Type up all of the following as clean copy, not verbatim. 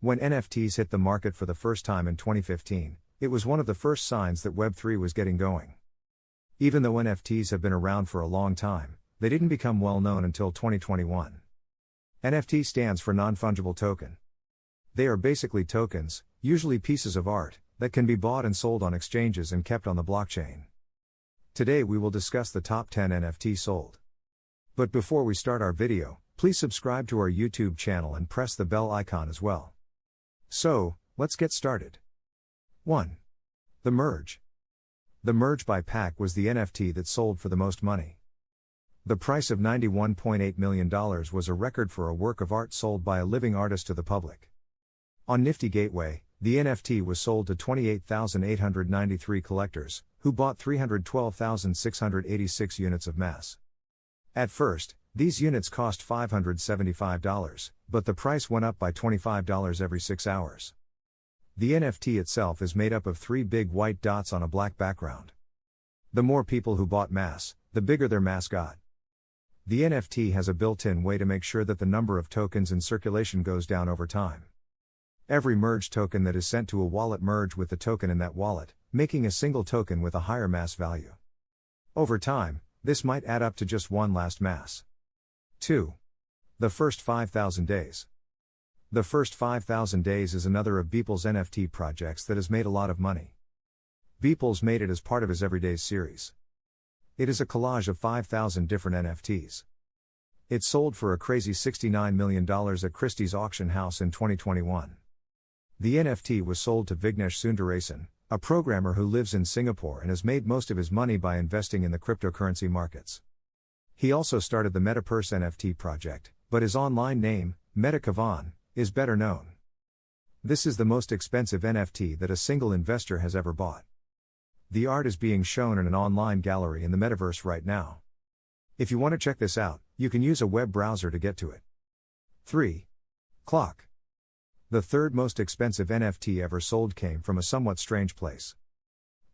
When NFTs hit the market for the first time in 2015, it was one of the first signs that Web3 was getting going. Even though NFTs have been around for a long time, they didn't become well known until 2021. NFT stands for non-fungible token. They are basically tokens, usually pieces of art, that can be bought and sold on exchanges and kept on the blockchain. Today we will discuss the top 10 NFTs sold. But before we start our video, please subscribe to our YouTube channel and press the bell icon as well. So, let's get started. 1. The Merge. The Merge by Pack was the NFT that sold for the most money. The price of $91.8 million was a record for a work of art sold by a living artist to the public. On Nifty Gateway, the NFT was sold to 28,893 collectors, who bought 312,686 units of mass. At first, these units cost $575, but the price went up by $25 every 6 hours. The NFT itself is made up of 3 big white dots on a black background. The more people who bought mass, the bigger their mass got. The NFT has a built-in way to make sure that the number of tokens in circulation goes down over time. Every merge token that is sent to a wallet merge with the token in that wallet, making a single token with a higher mass value. Over time, this might add up to just one last mass. 2. The First 5,000 Days. The First 5,000 Days is another of Beeple's NFT projects that has made a lot of money. Beeple's made it as part of his Everydays series. It is a collage of 5,000 different NFTs. It sold for a crazy $69 million at Christie's auction house in 2021. The NFT was sold to Vignesh Sundaresan, a programmer who lives in Singapore and has made most of his money by investing in the cryptocurrency markets. He also started the Metaverse NFT project, but his online name, MetaKavan, is better known. This is the most expensive NFT that a single investor has ever bought. The art is being shown in an online gallery in the Metaverse right now. If you want to check this out, you can use a web browser to get to it. 3. Clock. The third most expensive NFT ever sold came from a somewhat strange place.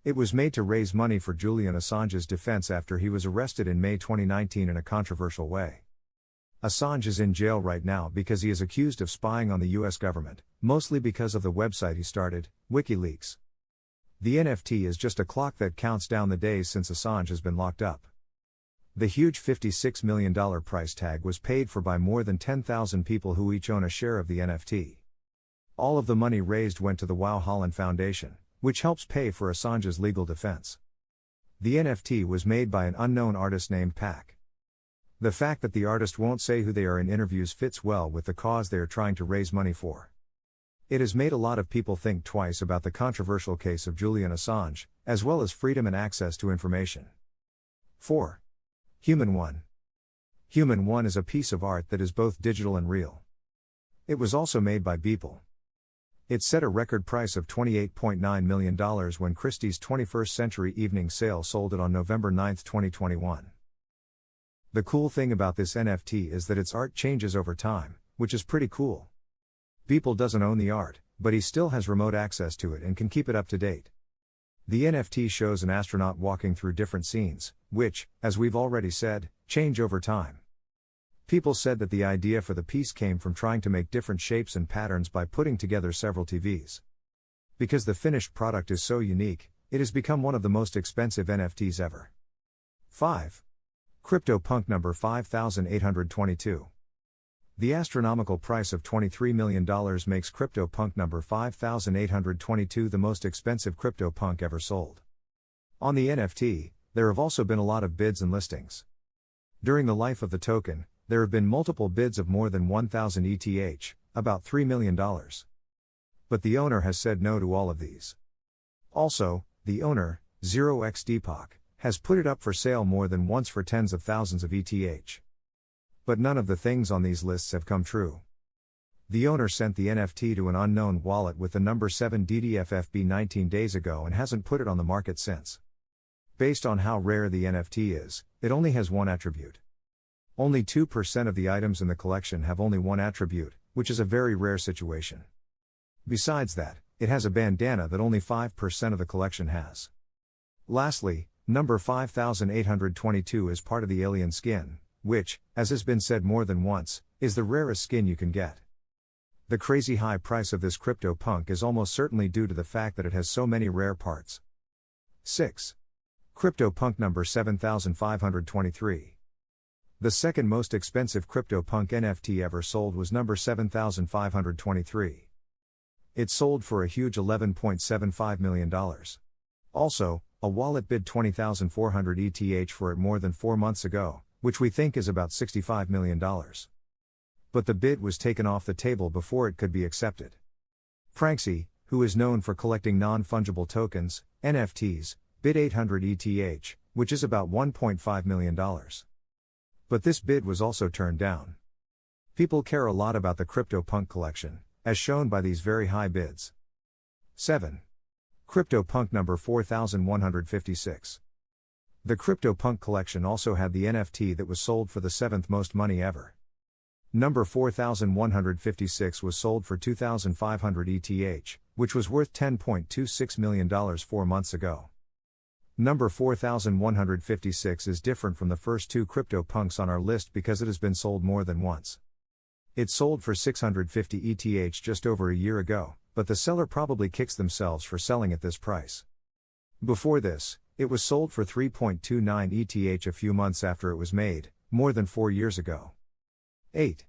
It was made to raise money for Julian Assange's defense after he was arrested in May 2019 in a controversial way. Assange is in jail right now because he is accused of spying on the US government, mostly because of the website he started, WikiLeaks. The NFT is just a clock that counts down the days since Assange has been locked up. The huge $56 million price tag was paid for by more than 10,000 people who each own a share of the NFT. All of the money raised went to the Wow Holland Foundation, which helps pay for Assange's legal defense. The NFT was made by an unknown artist named Pack. The fact that the artist won't say who they are in interviews fits well with the cause they are trying to raise money for. It has made a lot of people think twice about the controversial case of Julian Assange, as well as freedom and access to information. 4. Human One. Human One is a piece of art that is both digital and real. It was also made by Beeple. It set a record price of $28.9 million when Christie's 21st Century Evening Sale sold it on November 9, 2021. The cool thing about this NFT is that its art changes over time, which is pretty cool. Beeple doesn't own the art, but he still has remote access to it and can keep it up to date. The NFT shows an astronaut walking through different scenes, which, as we've already said, change over time. People said that the idea for the piece came from trying to make different shapes and patterns by putting together several TVs. Because the finished product is so unique, it has become one of the most expensive NFTs ever. 5. CryptoPunk number 5822. The astronomical price of $23 million makes CryptoPunk number 5822 the most expensive CryptoPunk ever sold. On the NFT, there have also been a lot of bids and listings. During the life of the token, there have been multiple bids of more than 1,000 ETH, about $3 million. But the owner has said no to all of these. Also, the owner, 0xDeepak, has put it up for sale more than once for tens of thousands of ETH. But none of the things on these lists have come true. The owner sent the NFT to an unknown wallet with the number 7 DDFFB 19 days ago and hasn't put it on the market since. Based on how rare the NFT is, it only has one attribute. Only 2% of the items in the collection have only one attribute, which is a very rare situation. Besides that, it has a bandana that only 5% of the collection has. Lastly, number 5822 is part of the alien skin, which, as has been said more than once, is the rarest skin you can get. The crazy high price of this CryptoPunk is almost certainly due to the fact that it has so many rare parts. 6. CryptoPunk number 7523. The second most expensive CryptoPunk NFT ever sold was number 7523. It sold for a huge $11.75 million. Also, a wallet bid 20,400 ETH for it more than 4 months ago, which we think is about $65 million. But the bid was taken off the table before it could be accepted. Pranksy, who is known for collecting non-fungible tokens, NFTs, bid 800 ETH, which is about $1.5 million. But this bid was also turned down. People care a lot about the CryptoPunk collection, as shown by these very high bids. 7. CryptoPunk number 4156. The CryptoPunk collection also had the NFT that was sold for the 7th most money ever. Number 4156 was sold for 2,500 ETH, which was worth $10.26 million 4 months ago. Number 4156 is different from the first 2 CryptoPunks on our list because it has been sold more than once. It sold for 650 ETH just over a year ago, but the seller probably kicks themselves for selling at this price. Before this, it was sold for 3.29 ETH a few months after it was made, more than 4 years ago. 8.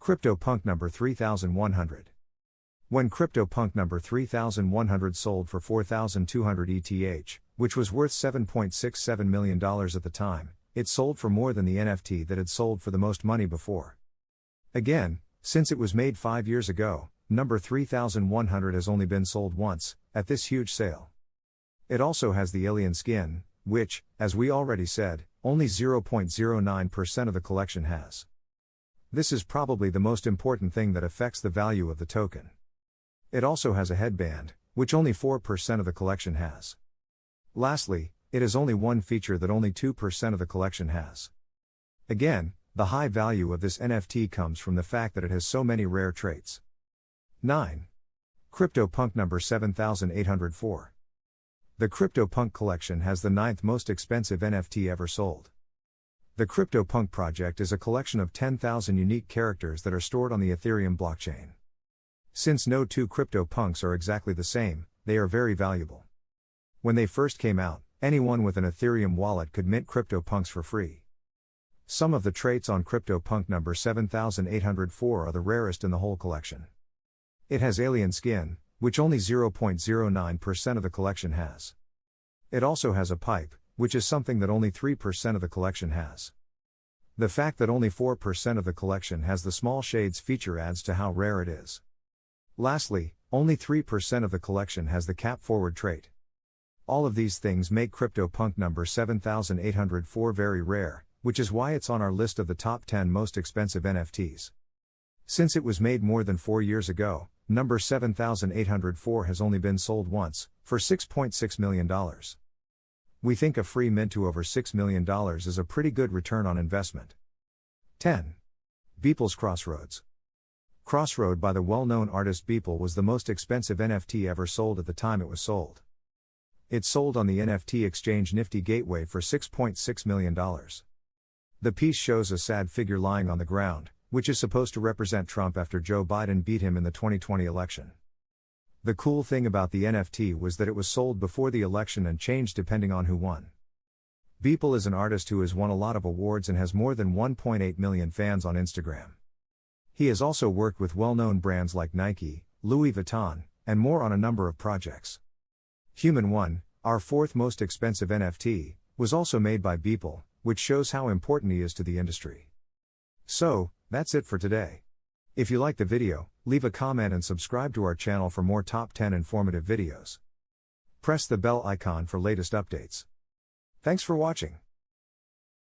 CryptoPunk number 3100. When CryptoPunk number 3100 sold for 4,200 ETH, which was worth $7.67 million at the time, it sold for more than the NFT that had sold for the most money before. Again, since it was made 5 years ago, number 3100 has only been sold once, at this huge sale. It also has the alien skin, which, as we already said, only 0.09% of the collection has. This is probably the most important thing that affects the value of the token. It also has a headband, which only 4% of the collection has. Lastly, it has only one feature that only 2% of the collection has. Again, the high value of this NFT comes from the fact that it has so many rare traits. 9. CryptoPunk number 7804. The CryptoPunk collection has the 9th most expensive NFT ever sold. The CryptoPunk project is a collection of 10,000 unique characters that are stored on the Ethereum blockchain. Since no 2 CryptoPunks are exactly the same, they are very valuable. When they first came out, anyone with an Ethereum wallet could mint CryptoPunks for free. Some of the traits on CryptoPunk number 7804 are the rarest in the whole collection. It has alien skin, which only 0.09% of the collection has. It also has a pipe, which is something that only 3% of the collection has. The fact that only 4% of the collection has the small shades feature adds to how rare it is. Lastly, only 3% of the collection has the cap forward trait. All of these things make CryptoPunk number 7804 very rare, which is why it's on our list of the top 10 most expensive NFTs. Since it was made more than 4 years ago, number 7804 has only been sold once, for $6.6 million. We think a free mint to over $6 million is a pretty good return on investment. 10. Beeple's Crossroads. Crossroad by the well-known artist Beeple was the most expensive NFT ever sold at the time it was sold. It sold on the NFT exchange Nifty Gateway for $6.6 million. The piece shows a sad figure lying on the ground, which is supposed to represent Trump after Joe Biden beat him in the 2020 election. The cool thing about the NFT was that it was sold before the election and changed depending on who won. Beeple is an artist who has won a lot of awards and has more than 1.8 million fans on Instagram. He has also worked with well-known brands like Nike, Louis Vuitton, and more on a number of projects. Human One, our 4th most expensive NFT, was also made by Beeple, which shows how important he is to the industry. So, that's it for today. If you like the video, leave a comment and subscribe to our channel for more top 10 informative videos. Press the bell icon for latest updates. Thanks for watching.